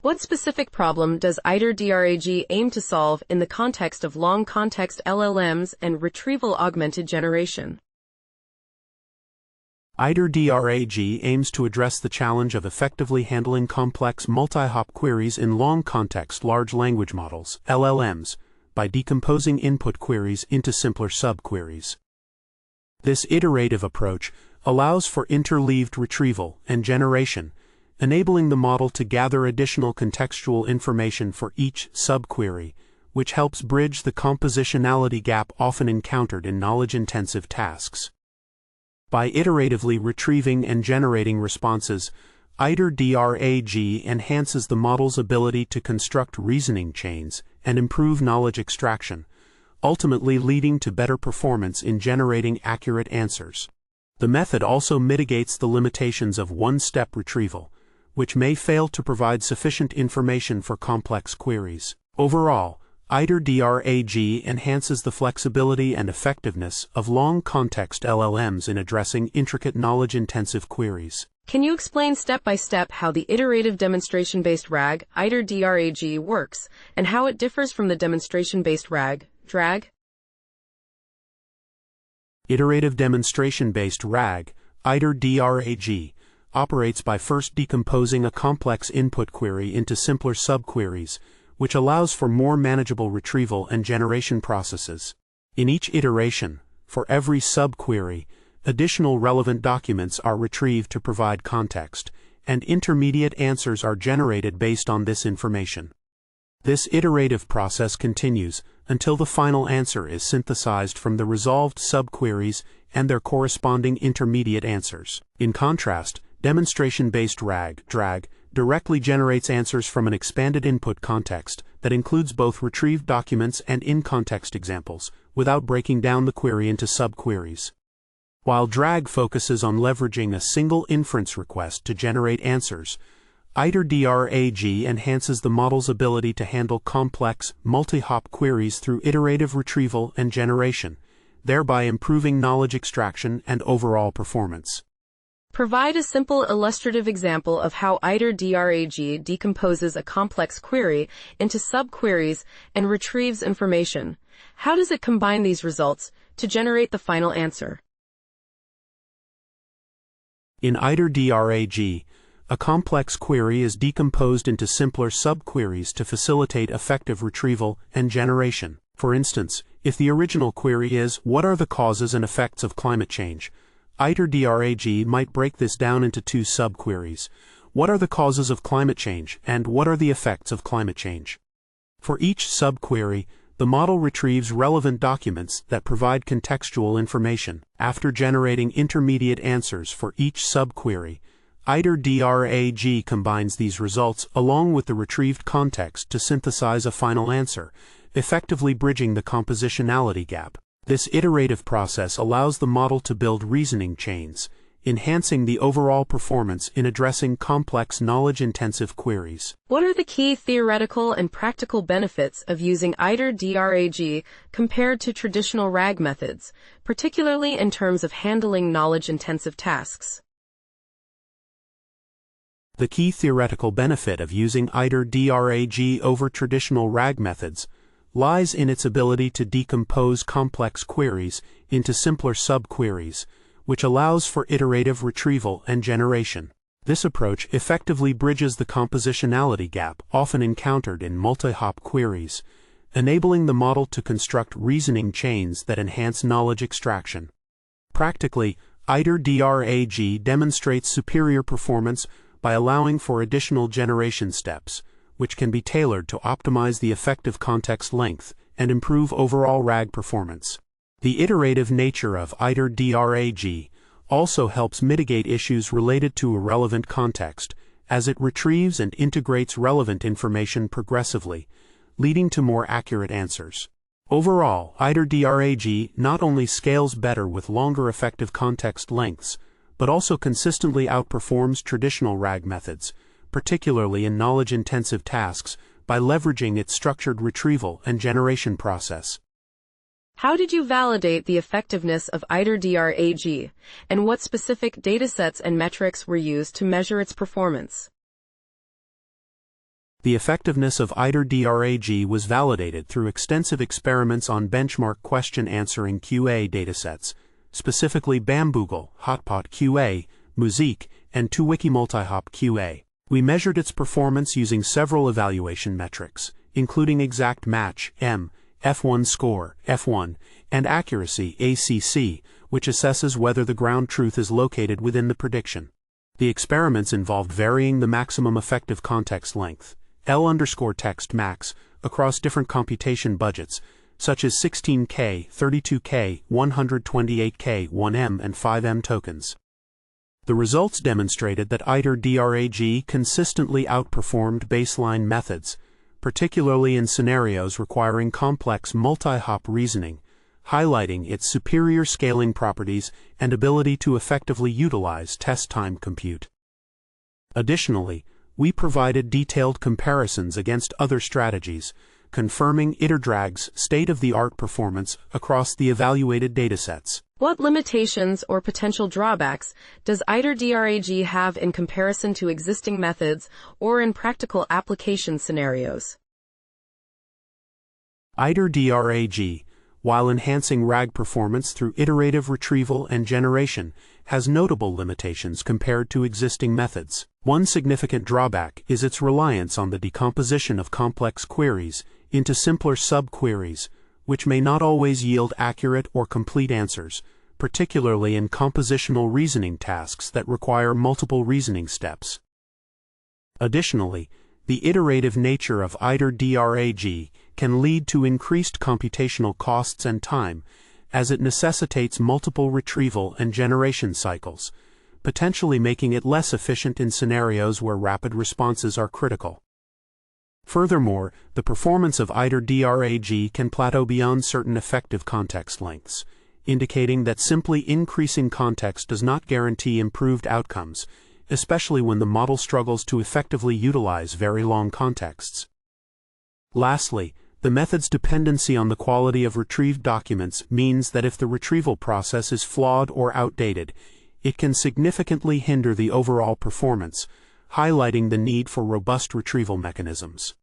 What specific problem does ITER-DRAG aim to solve in the context of long-context LLMs and retrieval augmented generation? ITER-DRAG aims to address the challenge of effectively handling complex multi-hop queries in long-context large language models, LLMs, by decomposing input queries into simpler subqueries. This iterative approach allows for interleaved retrieval and generation, enabling the model to gather additional contextual information for each subquery, which helps bridge the compositionality gap often encountered in knowledge-intensive tasks. By iteratively retrieving and generating responses, ITER-DRAG enhances the model's ability to construct reasoning chains and improve knowledge extraction, ultimately leading to better performance in generating accurate answers. The method also mitigates the limitations of one-step retrieval, which may fail to provide sufficient information for complex queries. Overall, ITER-DRAG enhances the flexibility and effectiveness of long-context LLMs in addressing intricate knowledge-intensive queries. Can you explain step-by-step how the iterative demonstration-based RAG, ITER-DRAG, works, and how it differs from the demonstration-based RAG, DRAG? Iterative demonstration-based RAG, ITER-DRAG, operates by first decomposing a complex input query into simpler subqueries, which allows for more manageable retrieval and generation processes. In each iteration, for every subquery, additional relevant documents are retrieved to provide context, and intermediate answers are generated based on this information. This iterative process continues until the final answer is synthesized from the resolved subqueries and their corresponding intermediate answers. In contrast, demonstration-based RAG, DRAG, directly generates answers from an expanded input context that includes both retrieved documents and in-context examples, without breaking down the query into subqueries. While DRAG focuses on leveraging a single inference request to generate answers, ITER-DRAG enhances the model's ability to handle complex, multi-hop queries through iterative retrieval and generation, thereby improving knowledge extraction and overall performance. Provide a simple illustrative example of how ITER-DRAG decomposes a complex query into subqueries and retrieves information. How does it combine these results to generate the final answer? In ITER-DRAG, a complex query is decomposed into simpler subqueries to facilitate effective retrieval and generation. For instance, if the original query is, "What are the causes and effects of climate change?" ITER-DRAG might break this down into two subqueries. What are the causes of climate change, and what are the effects of climate change? For each subquery, the model retrieves relevant documents that provide contextual information. After generating intermediate answers for each subquery, ITER-DRAG combines these results along with the retrieved context to synthesize a final answer, effectively bridging the compositionality gap. This iterative process allows the model to build reasoning chains, enhancing the overall performance in addressing complex knowledge-intensive queries. What are the key theoretical and practical benefits of using ITER-DRAG compared to traditional RAG methods, particularly in terms of handling knowledge-intensive tasks? The key theoretical benefit of using ITER-DRAG over traditional RAG methods lies in its ability to decompose complex queries into simpler subqueries, which allows for iterative retrieval and generation. This approach effectively bridges the compositionality gap often encountered in multi-hop queries, enabling the model to construct reasoning chains that enhance knowledge extraction. Practically, ITER-DRAG demonstrates superior performance by allowing for additional generation steps, which can be tailored to optimize the effective context length and improve overall RAG performance. The iterative nature of ITER-DRAG also helps mitigate issues related to irrelevant context, as it retrieves and integrates relevant information progressively, leading to more accurate answers. Overall, ITER-DRAG not only scales better with longer effective context lengths, but also consistently outperforms traditional RAG methods, particularly in knowledge-intensive tasks, by leveraging its structured retrieval and generation process. How did you validate the effectiveness of ITER-DRAG, and what specific datasets and metrics were used to measure its performance? The effectiveness of ITER-DRAG was validated through extensive experiments on benchmark question-answering QA datasets, specifically Bamboogle, Hotpot QA, Musique, and 2Wiki Multihop QA. We measured its performance using several evaluation metrics, including exact match, M, F1 score, F1, and accuracy, ACC, which assesses whether the ground truth is located within the prediction. The experiments involved varying the maximum effective context length, L_text max, across different computation budgets, such as 16K, 32K, 128K, 1M, and 5M tokens. The results demonstrated that ITER-DRAG consistently outperformed baseline methods, particularly in scenarios requiring complex multi-hop reasoning, highlighting its superior scaling properties and ability to effectively utilize test-time compute. Additionally, we provided detailed comparisons against other strategies, confirming ITER-DRAG's state-of-the-art performance across the evaluated datasets. What limitations or potential drawbacks does ITER-DRAG have in comparison to existing methods or in practical application scenarios? ITER-DRAG, while enhancing RAG performance through iterative retrieval and generation, has notable limitations compared to existing methods. One significant drawback is its reliance on the decomposition of complex queries into simpler subqueries, which may not always yield accurate or complete answers, particularly in compositional reasoning tasks that require multiple reasoning steps. Additionally, the iterative nature of ITER-DRAG can lead to increased computational costs and time, as it necessitates multiple retrieval and generation cycles, potentially making it less efficient in scenarios where rapid responses are critical. Furthermore, the performance of ITER-DRAG can plateau beyond certain effective context lengths, indicating that simply increasing context does not guarantee improved outcomes, especially when the model struggles to effectively utilize very long contexts. Lastly, the method's dependency on the quality of retrieved documents means that if the retrieval process is flawed or outdated, it can significantly hinder the overall performance, highlighting the need for robust retrieval mechanisms.